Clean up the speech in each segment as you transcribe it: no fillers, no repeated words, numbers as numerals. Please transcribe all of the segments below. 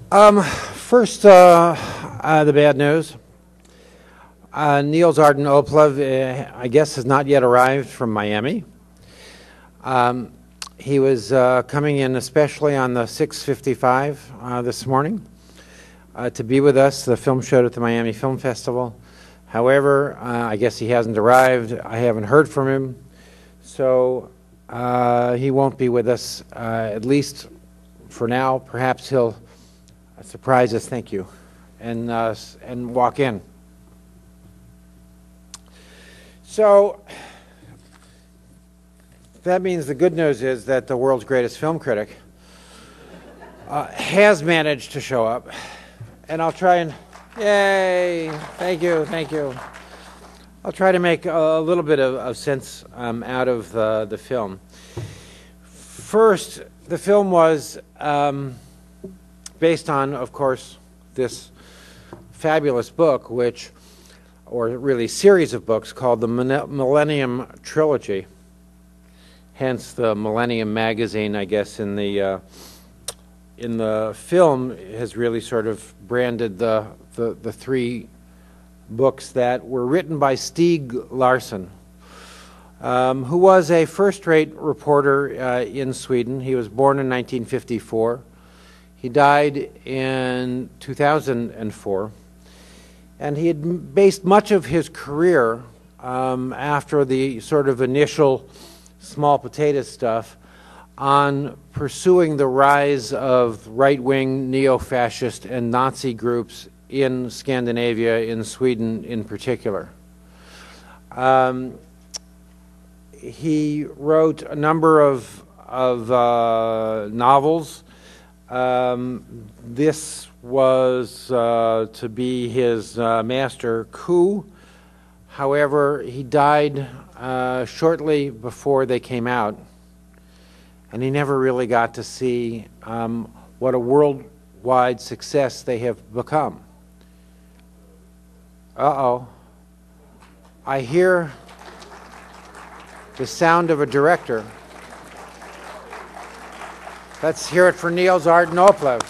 First, the bad news. Niels Arden Oplev, I guess, has not yet arrived from Miami. He was coming in especially on the 6:55 this morning to be with us, the film showed at the Miami Film Festival. However, I guess he hasn't arrived. I haven't heard from him, so he won't be with us, at least for now. Perhaps he'll surprise us, thank you, and walk in. So that means the good news is that the world's greatest film critic has managed to show up, and I'll try and, yay, thank you. I'll try to make a little bit of sense out of the film. First, the film was based on, of course, this fabulous book, or really series of books called the Millennium Trilogy. Hence the Millennium magazine, I guess, in the film has really sort of branded the three books that were written by Stieg Larsson, who was a first-rate reporter in Sweden. He was born in 1954. He died in 2004. And he had based much of his career after the sort of initial small potato stuff on pursuing the rise of right-wing neo-fascist and Nazi groups in Scandinavia, in Sweden in particular. He wrote a number of novels. This was to be his master coup. However, he died shortly before they came out, and he never really got to see what a worldwide success they have become. Uh-oh. I hear the sound of a director. Let's hear it for Niels Arden Oplev.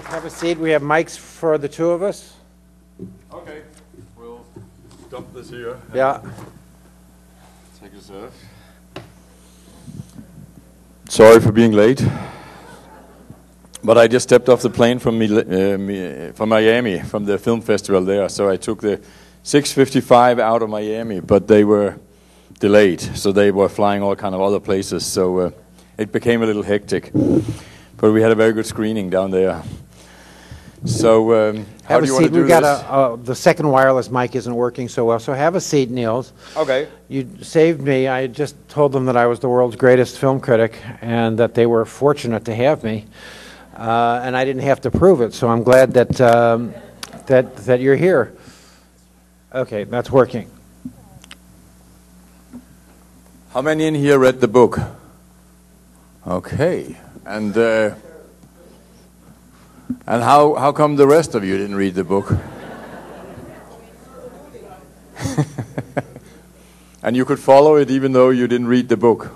Have a seat. We have mics for the two of us. Okay, we'll dump this here. Yeah. Take a serve. Sorry for being late, but I just stepped off the plane from Miami, from the film festival there. So I took the 6:55 out of Miami, but they were delayed, so they were flying all kind of other places. So it became a little hectic, but we had a very good screening down there. So how do you want to do this? The second wireless mic isn't working so well, so have a seat, Niels. Okay. You saved me. I just told them that I was the world's greatest film critic and that they were fortunate to have me, and I didn't have to prove it. So I'm glad that that you're here. Okay, that's working. How many in here read the book? Okay, and how come the rest of you didn't read the book? And you could follow it even though you didn't read the book.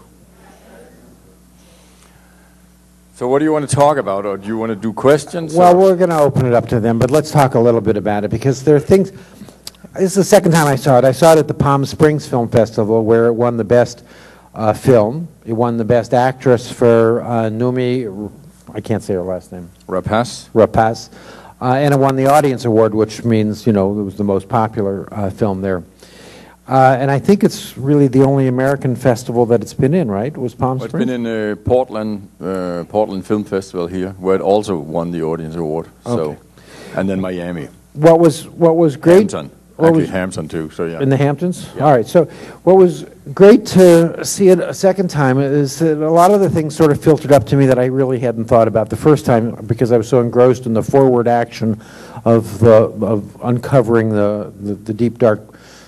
So what do you want to talk about, or do you want to do questions? Well, we're going to open it up to them, but let's talk a little bit about it, because there are things. This is the second time I saw it. I saw it at the Palm Springs Film Festival, where it won the best film. It won the best actress for Noomi, I can't say her last name. Rapace. And it won the Audience Award, which means, it was the most popular film there. And I think it's really the only American festival that it's been in, right? It was Palm Springs? It's been in Portland Film Festival here, where it also won the Audience Award. Okay. And then Miami. What was great? Hampton. Actually, Hampton too, so yeah. In the Hamptons? Yeah. All right, so what was great to see it a second time is that a lot of the things sort of filtered up to me that I really hadn't thought about the first time, because I was so engrossed in the forward action of uncovering the deep, dark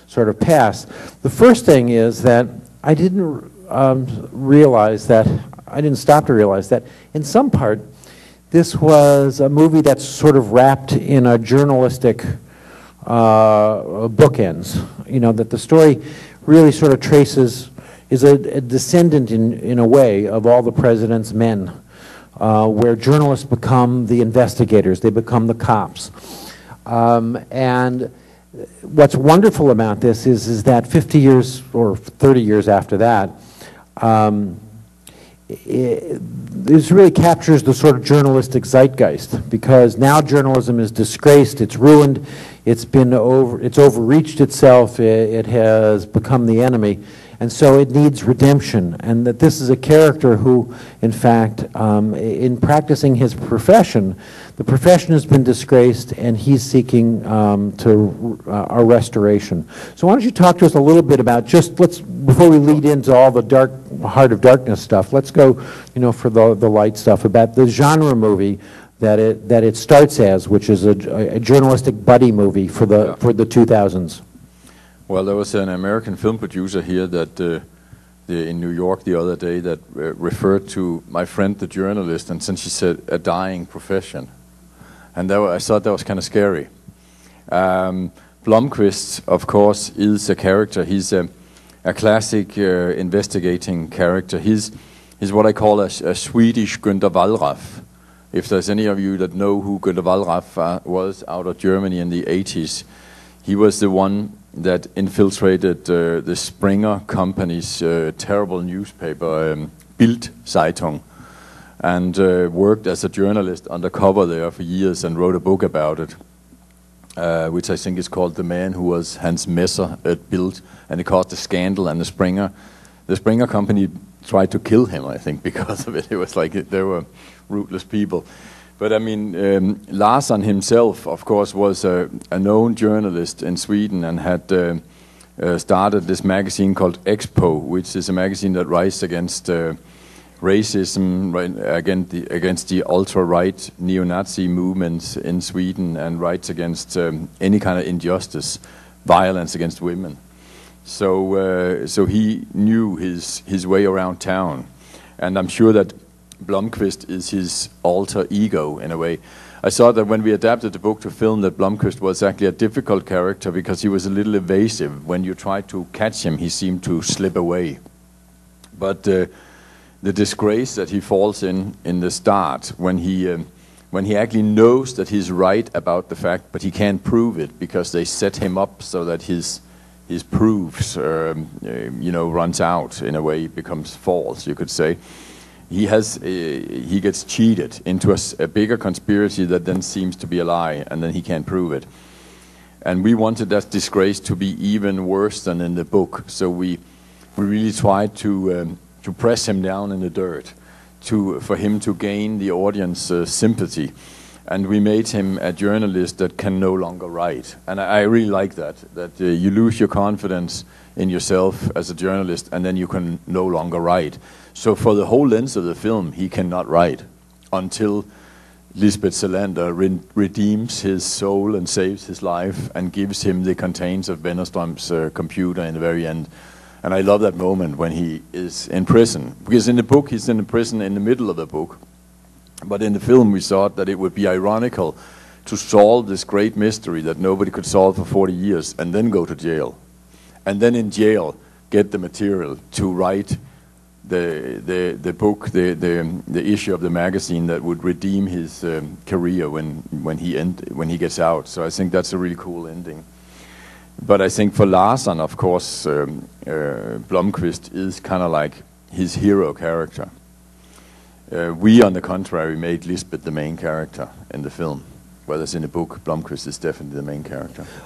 sort of past. The first thing is that I didn't stop to realize that in some part this was a movie that's sort of wrapped in a journalistic bookends, that the story really sort of traces, is a descendant in a way of all the president's men, where journalists become the investigators, they become the cops. And what's wonderful about this is that 50 years or 30 years after that, this really captures the sort of journalistic zeitgeist, because now journalism is disgraced, it's ruined, it's overreached itself, it has become the enemy, and so it needs redemption. And that this is a character who, in fact, in practicing his profession, the profession has been disgraced, and he's seeking a restoration. So why don't you talk to us a little bit about, before we lead into all the Heart of Darkness stuff, let's go, for the light stuff, about the genre movie that it starts as, which is a journalistic buddy movie for the 2000s. Well, there was an American film producer here that in New York the other day that referred to my friend the journalist, and since she said a dying profession, and I thought that was kind of scary. Blomqvist, of course, is a character. He's a classic investigating character. He's what I call a Swedish Günter Wallraff. If there's any of you that know who Günter Wallraff was out of Germany in the 80s, he was the one that infiltrated the Springer company's terrible newspaper, Bild Zeitung, and worked as a journalist undercover there for years and wrote a book about it, which I think is called The Man Who Was Hans Messer at Bild, and it caused a scandal, and the Springer company tried to kill him, I think, because of it. It was like they were ruthless people. But I mean, Larsson himself, of course, was a known journalist in Sweden and had started this magazine called Expo, which is a magazine that writes against racism, against the ultra-right neo-Nazi movements in Sweden, and writes against any kind of injustice, violence against women. So he knew his way around town, and I'm sure that Blomqvist is his alter ego in a way. I saw that when we adapted the book to film, that Blomqvist was actually a difficult character because he was a little evasive. When you tried to catch him, he seemed to slip away. But the disgrace that he falls in the start, when he actually knows that he's right about the fact, but he can't prove it because they set him up so that his proofs, runs out in a way, becomes false, you could say. He gets cheated into a bigger conspiracy that then seems to be a lie, and then he can't prove it. And we wanted that disgrace to be even worse than in the book, so we really tried to press him down in the dirt, for him to gain the audience sympathy. And we made him a journalist that can no longer write. And I really like that you lose your confidence in yourself as a journalist, and then you can no longer write. So for the whole length of the film, he cannot write until Lisbeth Salander redeems his soul and saves his life and gives him the contents of Wennerström's computer in the very end. And I love that moment when he is in prison. Because in the book, he's in prison in the middle of the book. But in the film, we thought that it would be ironical to solve this great mystery that nobody could solve for 40 years and then go to jail. And then in jail, get the material to write the book, the issue of the magazine that would redeem his career when he gets out. So I think that's a really cool ending. But I think for Larsson, of course, Blomqvist is kind of like his hero character. We, on the contrary, made Lisbeth the main character in the film. Whereas in the book, Blomqvist is definitely the main character.